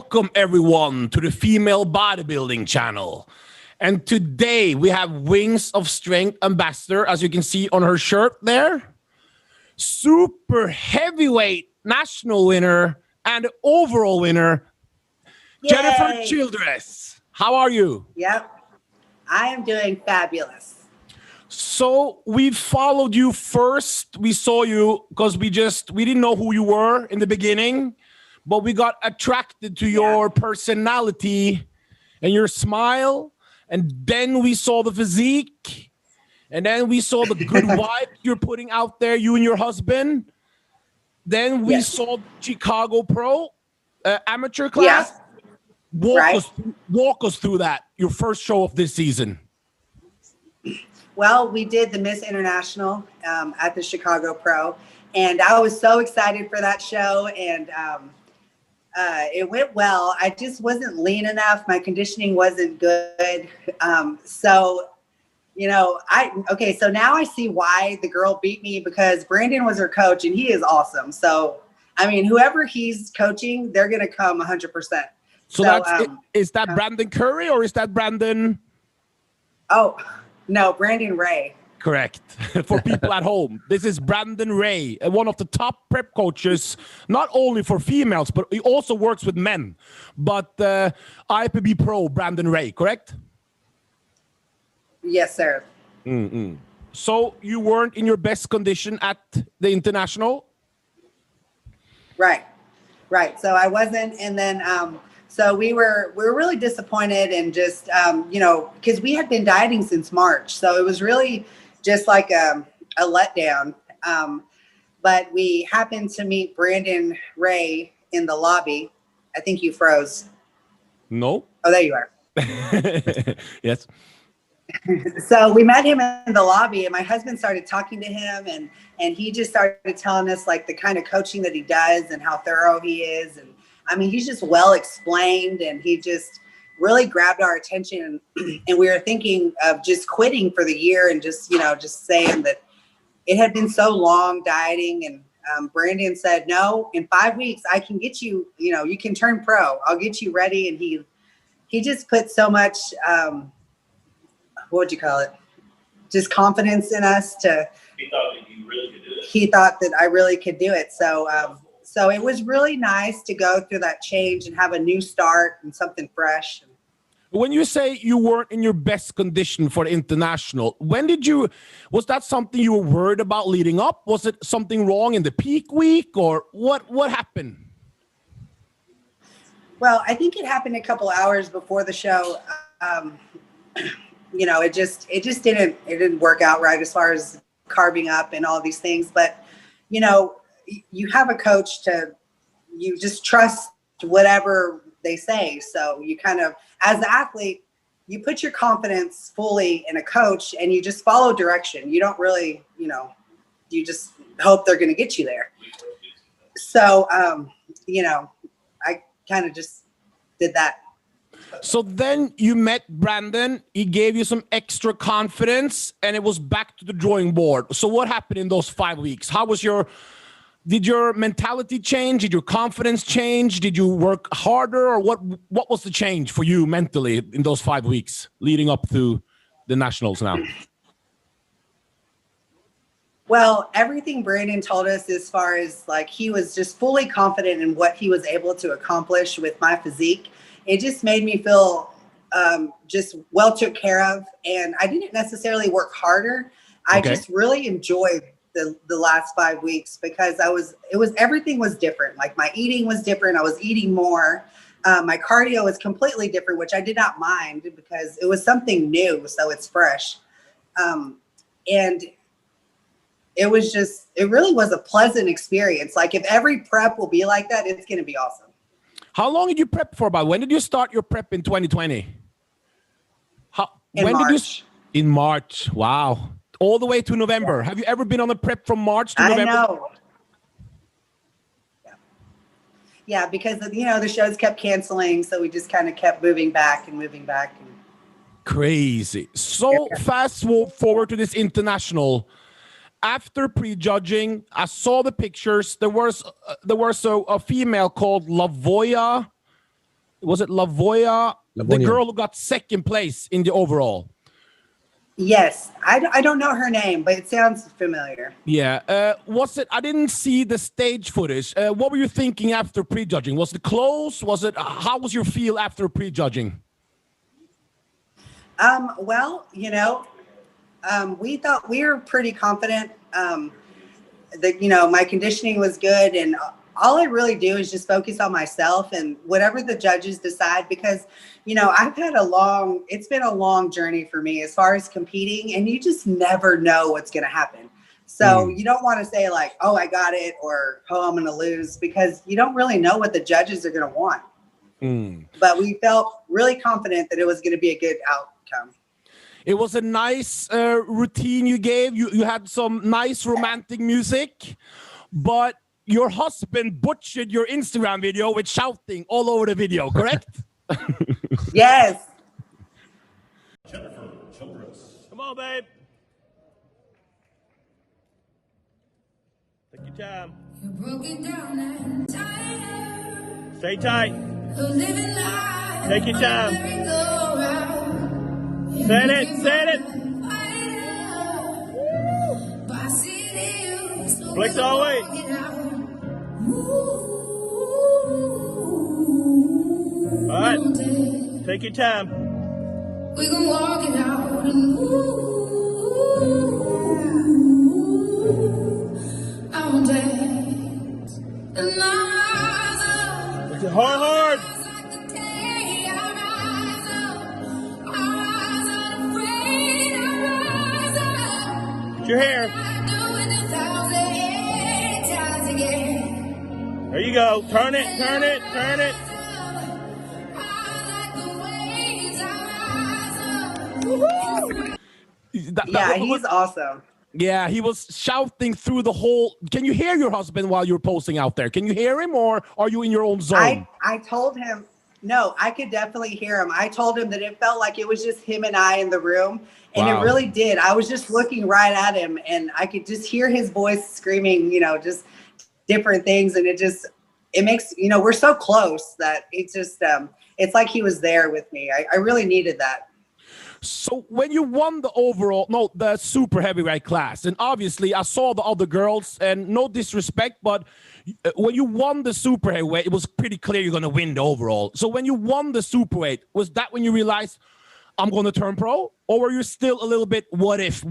Welcome everyone to the Female Bodybuilding channel. And today we have Wings of Strength ambassador, as you can see on her shirt there. Super heavyweight national winner and overall winner, Yay! Jennifer Childress. How are you? Yep, I am doing fabulous. So we followed you first. We saw you because we didn't know who you were in the beginning, but we got attracted to your personality and your smile. And then we saw the physique. And then we saw the good vibe you're putting out there, you and your husband. Then we saw Chicago Pro amateur class. Walk us through that, your first show of this season. Well, we did the Miss International at the Chicago Pro. And I was so excited for that show. And it went well. I just wasn't lean enough. My conditioning wasn't good. So, you know, so now I see why the girl beat me, because Brandon was her coach and he is awesome. So, I mean, whoever he's coaching, they're going to come 100%. So that's, is that Brandon Curry or is that Brandon? Oh, no, Brandon Ray. Correct. For people at home, this is Brandon Ray, one of the top prep coaches, not only for females, but he also works with men. But IFBB Pro, Brandon Ray, correct? Yes, sir. So you weren't in your best condition at the International? Right. So I wasn't, and then so we were really disappointed, and just you know, because we had been dieting since March, so it was really just like a letdown. But we happened to meet Brandon Ray in the lobby. I think you froze. No. Oh, there you are. Yes. So we met him in the lobby, and my husband started talking to him, and he just started telling us like the kind of coaching that he does and how thorough he is. And I mean, he's just well explained, and he just really grabbed our attention. And we were thinking of just quitting for the year and just, you know, just saying that it had been so long dieting. And Brandon said, no, in 5 weeks, I can get you, you know, you can turn pro. I'll get you ready. And he just put so much, what would you call it? Just confidence in us to. He thought that you really could do it. He thought that I really could do it. So, so it was really nice to go through that change and have a new start and something fresh. When you say you weren't in your best condition for the International, was that something you were worried about leading up? Was it something wrong in the peak week, or what happened? Well, I think it happened a couple hours before the show. You know, it just didn't work out right as far as carving up and all these things. But, you know, you have a coach you just trust whatever they say. So you kind of, as an athlete, you put your confidence fully in a coach and you just follow direction. You don't really, you know, you just hope they're going to get you there. So, you know, I kind of just did that. So then you met Brandon, he gave you some extra confidence, and it was back to the drawing board. So what happened in those 5 weeks? Did your mentality change? Did your confidence change? Did you work harder, or what was the change for you mentally in those 5 weeks leading up to the Nationals now? Well, everything Brandon told us, as far as like, he was just fully confident in what he was able to accomplish with my physique. It just made me feel just well took care of. And I didn't necessarily work harder. I just really enjoyed the last 5 weeks, because everything was different. Like, my eating was different. I was eating more. My cardio was completely different, which I did not mind because it was something new. So it's fresh. And it really was a pleasant experience. Like, if every prep will be like that, it's going to be awesome. How long did you prep for? When did you start your prep in 2020? In March. In March. Wow. All the way to November. Yeah. Have you ever been on a prep from March to November? I know. Yeah, because, you know, the shows kept canceling. So we just kind of kept moving back and moving back. Crazy. So fast forward to this International. After prejudging, I saw the pictures. There was a female called Lavoya Was it Lavoya, the Lavonia. girl who got second place in the overall? Yes, I don't know her name, but it sounds familiar. Yeah. Was it? I didn't see the stage footage. What were you thinking after prejudging? Was it close? Was it? How was your feel after prejudging? Well, we thought we were pretty confident that, my conditioning was good, and all I really do is just focus on myself and whatever the judges decide, because, I've had it's been a long journey for me as far as competing, and you just never know what's going to happen. So you don't want to say like, oh, I got it, or, oh, I'm going to lose, because you don't really know what the judges are going to want. But we felt really confident that it was going to be a good outcome. It was a nice routine you gave. You had some nice romantic music, but your husband butchered your Instagram video with shouting all over the video, correct? Yes. Childress. Come on, babe. Take your time. You're broken down and tired. Stay tight. Living life. Take your time. Set it. Set it. Flex all the way. All right. Take your time. We can walk it out and I'll dance and rise up. It's hard. Like the day I rise up, afraid, I rise up. Get your hair. I do it 1,000 times again. There you go. Turn it. Turn it. Turn it. Yeah, he's awesome. Yeah, he was shouting through the whole. Can you hear your husband while you're posting out there? Can you hear him, or are you in your own zone? I told him, no, I could definitely hear him. I told him that it felt like it was just him and I in the room. And Wow. It really did. I was just looking right at him, and I could just hear his voice screaming, just different things. And it makes, we're so close that it's just, it's like he was there with me. I really needed that. So when you won the super heavyweight class, and obviously I saw the other girls, and no disrespect, but when you won the super heavyweight, it was pretty clear you're going to win the overall. So when you won the superweight, was that when you realized I'm going to turn pro, or were you still a little bit what if?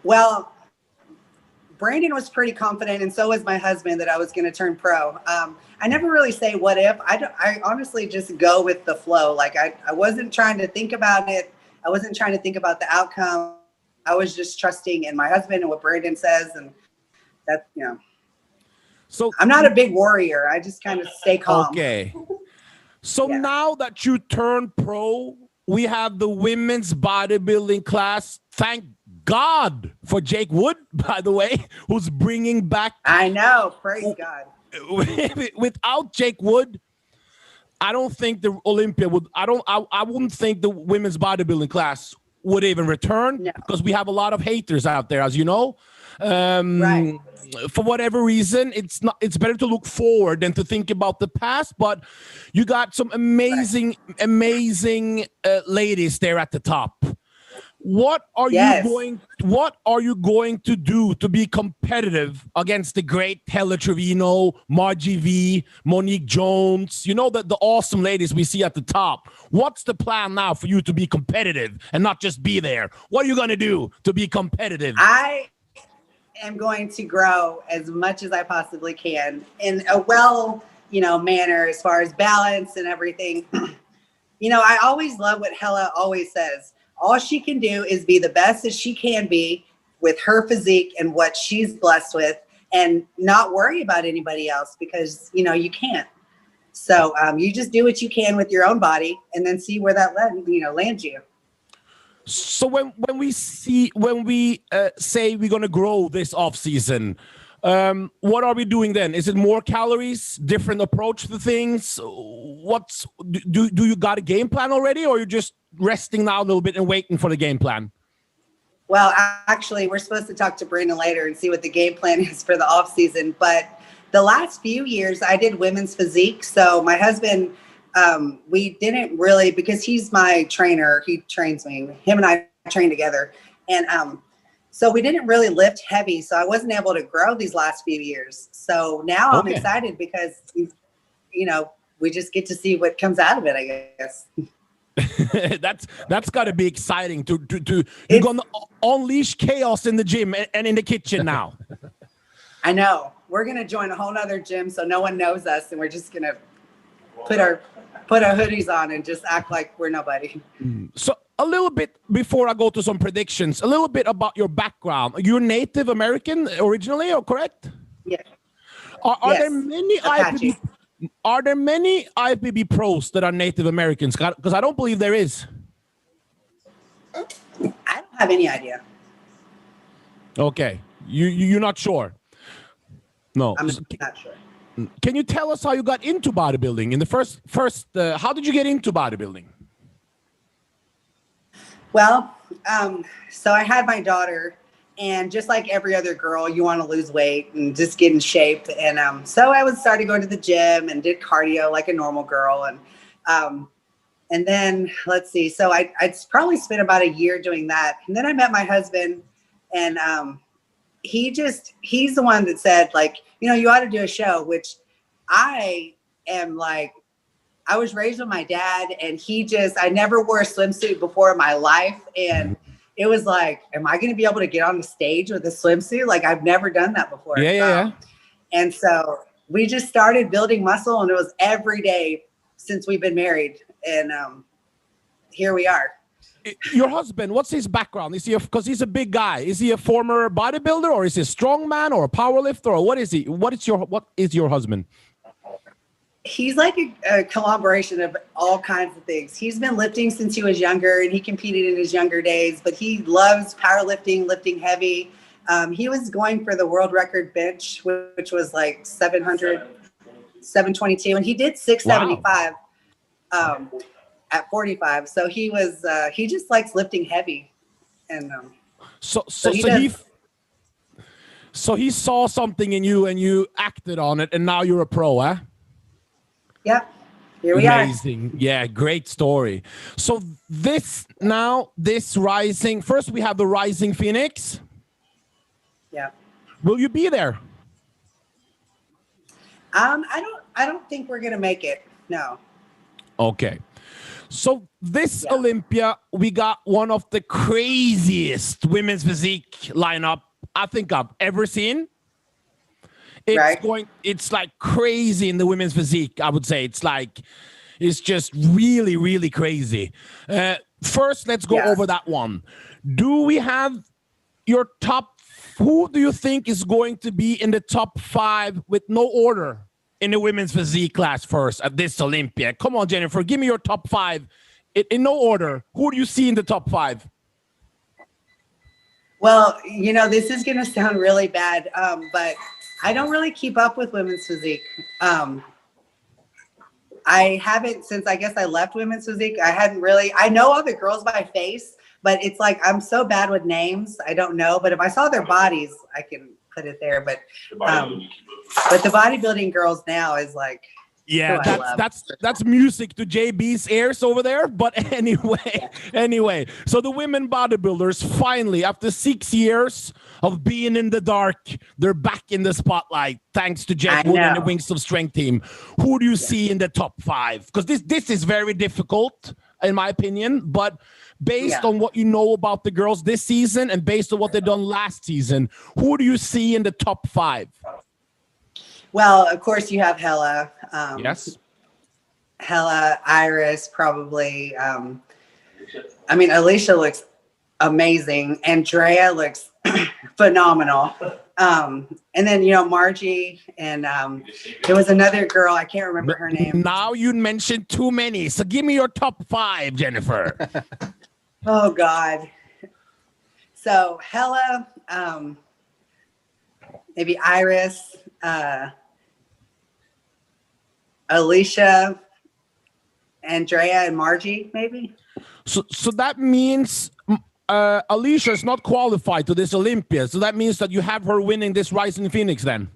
Well, Brandon was pretty confident, and so was my husband, that I was going to turn pro. I never really say what if. I honestly just go with the flow. Like I wasn't trying to think about it. I wasn't trying to think about the outcome. I was just trusting in my husband and what Brandon says, and that, So I'm not a big warrior. I just kind of stay calm. Okay. So Yeah. now that you turned pro, we have the women's bodybuilding class. Thank God for Jake Wood, by the way, who's bringing back. I know. Praise God. Without Jake Wood, I don't think the Olympia would. I wouldn't think the women's bodybuilding class would even return, because we have a lot of haters out there, as you know. Right. For whatever reason, it's better to look forward than to think about the past. But you got some amazing ladies there at the top. What are you going to do to be competitive against the great Hella Trevino, Margie V, Monique Jones? The awesome ladies we see at the top. What's the plan now for you to be competitive and not just be there? What are you going to do to be competitive? I am going to grow as much as I possibly can in a manner, as far as balance and everything. I always love what Hella always says. All she can do is be the best as she can be with her physique and what she's blessed with, and not worry about anybody else, because, you can't. So you just do what you can with your own body, and then see where that lands you. So when we say we're going to grow this off season, what are we doing then? Is it more calories, different approach to things? Do you got a game plan already, or you're just resting now a little bit and waiting for the game plan? Well, actually, we're supposed to talk to Brandon later and see what the game plan is for the off season. But the last few years I did women's physique. So my husband, we didn't really, because he's my trainer, he trains me, him and I train together. And so we didn't really lift heavy. So I wasn't able to grow these last few years. So now I'm excited because, you know, we just get to see what comes out of it, I guess. that's got to be exciting to you're gonna unleash chaos in the gym and in the kitchen now. I know. We're gonna join a whole nother gym so no one knows us, and we're just gonna put our hoodies on and just act like we're nobody. So a little bit before I go to some predictions, a little bit about your background. You're Native American originally, or correct? Yeah. Are there many Apache. Are there many IFBB pros that are Native Americans? Because I don't believe there is. I don't have any idea. Okay, you're not sure. No, I'm not sure. Can you tell us how you got into bodybuilding? In the first, how did you get into bodybuilding? Well, so I had my daughter, and just like every other girl, you want to lose weight and just get in shape. And so I started going to the gym and did cardio like a normal girl. And then let's see. So I'd probably spent about a year doing that. And then I met my husband, and he's the one that said, like, you know, you ought to do a show, which I am like, I was raised with my dad, and I never wore a swimsuit before in my life. And it was like, am I going to be able to get on the stage with a swimsuit? Like, I've never done that before. Yeah. And so we just started building muscle, and it was every day since we've been married. And here we are. Your husband, what's his background? Is he, because he's a big guy, is he a former bodybuilder, or is he a strongman or a powerlifter, or what is he? What is your husband? He's like a collaboration of all kinds of things. He's been lifting since he was younger, and he competed in his younger days, but he loves powerlifting, lifting heavy. He was going for the world record bench, which was like 722, and he did 675 at 45. So he just likes lifting heavy. And so he saw something in you and you acted on it, and now you're a pro, eh? Yep. Here we are. Amazing. Yeah, great story. So this rising, first we have the Rising Phoenix. Yeah. Will you be there? I don't think we're gonna make it. No. Okay. So this Olympia, we got one of the craziest women's physique lineup I think I've ever seen. It's like crazy in the women's physique, I would say. It's just really, really crazy. First, let's go over that one. Do we have your top? Who do you think is going to be in the top 5 with no order in the women's physique class first at this Olympia? Come on, Jennifer, give me your top 5 in no order. Who do you see in the top 5? Well, you know, this is going to sound really bad, but I don't really keep up with women's physique. I haven't since, I guess, I left women's physique. I know all the girls by face, but it's like I'm so bad with names. I don't know. But if I saw their bodies, I can put it there. But the bodybuilding girls now is like, yeah, that's music to JB's ears over there. But anyway, so the women bodybuilders finally, after 6 years of being in the dark, they're back in the spotlight thanks to Jeff Wood and the Wings of Strength team. Who do you see in the top 5? Because this is very difficult, in my opinion. But based on what you know about the girls this season and based on what they've done last season, who do you see in the top 5? Well, of course, you have Hella. Yes. Hella, Iris, probably. I mean, Alicia looks amazing. Andrea looks phenomenal. And then, you know, Margie, and there was another girl. I can't remember her name. Now you mentioned too many. So give me your top 5, Jennifer. Oh, God. So Hella, maybe Iris, Alicia, Andrea, and Margie, maybe. So that means Alicia is not qualified to this Olympia. So that means that you have her winning this Rising Phoenix then.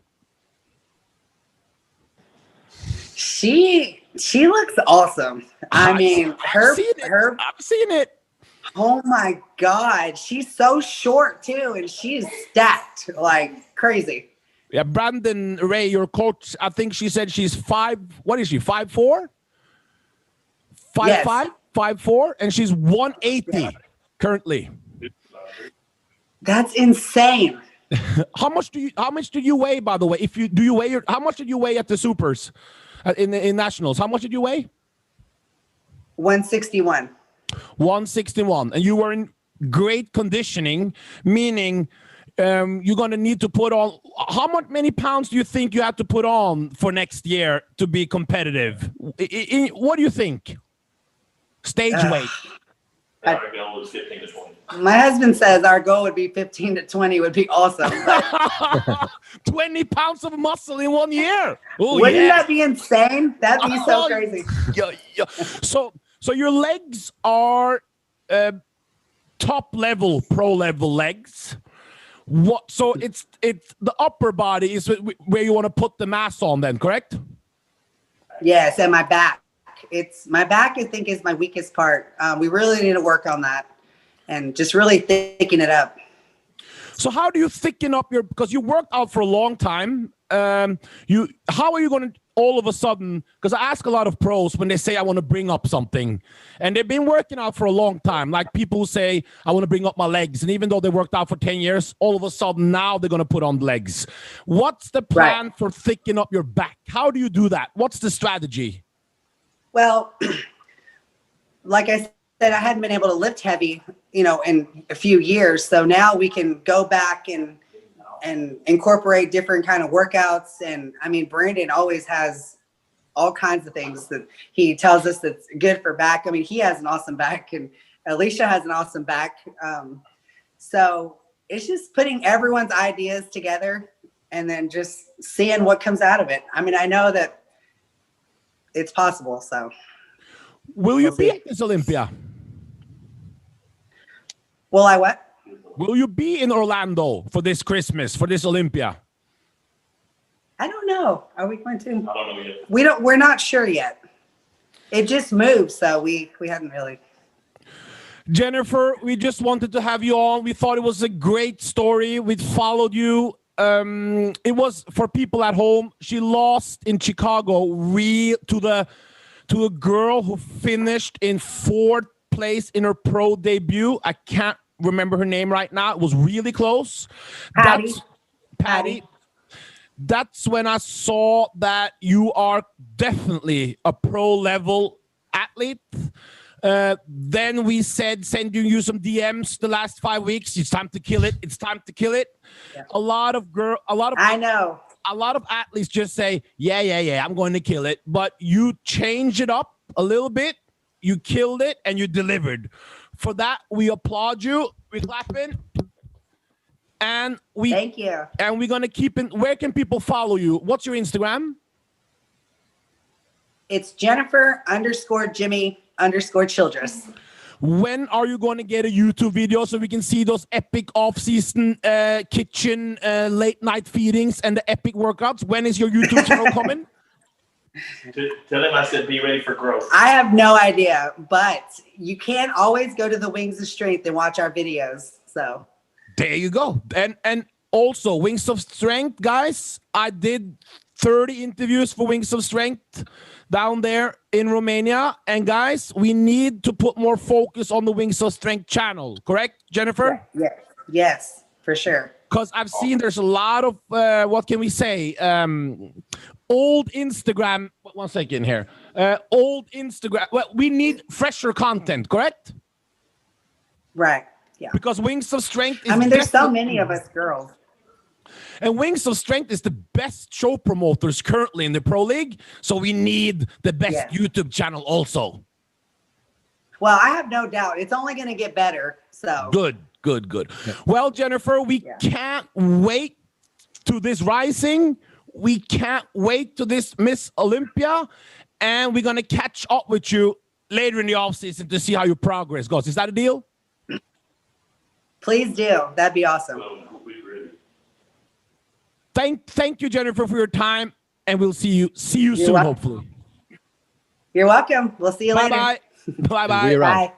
She looks awesome. I mean, I've seen it. Oh my God, she's so short too, and she's stacked like crazy. Yeah, Brandon Ray, your coach, I think she said she's 5. What is she? 5'4"? 5'5", Yes. 5'4", and she's 180 currently. That's insane. How much did you weigh, by the way? How much did you weigh at the supers in nationals? How much did you weigh? 161. 161, and you were in great conditioning, meaning you're going to need to put on. Many pounds do you think you have to put on for next year to be competitive? What do you think? Stage weight. Our goal is 15 to 20. My husband says our goal would be 15 to 20 would be awesome. 20 pounds of muscle in 1 year. Wouldn't that be insane? That'd be so crazy. Yeah. So your legs are top level, pro level legs. So it's the upper body is where you want to put the mass on then, correct? Yes, and my back. My back, I think, is my weakest part. We really need to work on that and just really thicken it up. So how do you thicken up because you worked out for a long time. How are you going to all of a sudden, because I ask a lot of pros when they say I want to bring up something and they've been working out for a long time, like people who say I want to bring up my legs, and even though they worked out for 10 years, all of a sudden now they're going to put on legs. What's the plan for thickening up your back? How do you do that? What's the strategy? Well, like I said, I hadn't been able to lift heavy, in a few years. So now we can go back and incorporate different kind of workouts. And I mean, Brandon always has all kinds of things that he tells us that's good for back. I mean, he has an awesome back, and Alicia has an awesome back. So it's just putting everyone's ideas together and then just seeing what comes out of it. I mean, I know that it's possible. So will you be at this Olympia? Will I what? Will you be in Orlando for this Christmas, for this Olympia? I don't know. Are we going to? I don't know yet. We're not sure yet. It just moved, so we hadn't really. Jennifer, we just wanted to have you on. We thought it was a great story. We followed you. It was for people at home. She lost in Chicago to a girl who finished in 4th place in her pro debut. I can't remember her name right now. It was really close. Patty. That's when I saw that you are definitely a pro level athlete. Then we said, sending you some DMs the last 5 weeks. It's time to kill it. It's time to kill it. Yeah. I know. A lot of athletes just say, yeah, I'm going to kill it. But you change it up a little bit. You killed it and you delivered. For that, we applaud you. We're clapping. And thank you. And we're going to keep in. Where can people follow you? What's your Instagram? It's Jennifer_Jimmy_Childress. When are you going to get a YouTube video so we can see those epic off-season kitchen late night feedings and the epic workouts? When is your YouTube channel coming? Tell him I said be ready for growth. I have no idea, but you can always go to the Wings of Strength and watch our videos. So there you go. And also Wings of Strength, guys. I did 30 interviews for Wings of Strength down there in Romania. And guys, we need to put more focus on the Wings of Strength channel. Correct, Jennifer? Yes, for sure. Because I've seen there's a lot of, what can we say? Old Instagram. One second here. Old Instagram. Well, we need fresher content, correct? Right. Yeah. Because Wings of Strength is there's so many of us girls. And Wings of Strength is the best show promoters currently in the Pro League. So we need the best YouTube channel also. Well, I have no doubt. It's only going to get better. So Good. Yeah. Well, Jennifer, we can't wait to this rising. We can't wait to this Miss Olympia. And we're going to catch up with you later in the offseason to see how your progress goes. Is that a deal? Please do. That'd be awesome. Thank you, Jennifer, for your time, and we'll see you soon, hopefully. You're welcome. We'll see you later. Bye-bye. Bye-bye. Be around. Bye.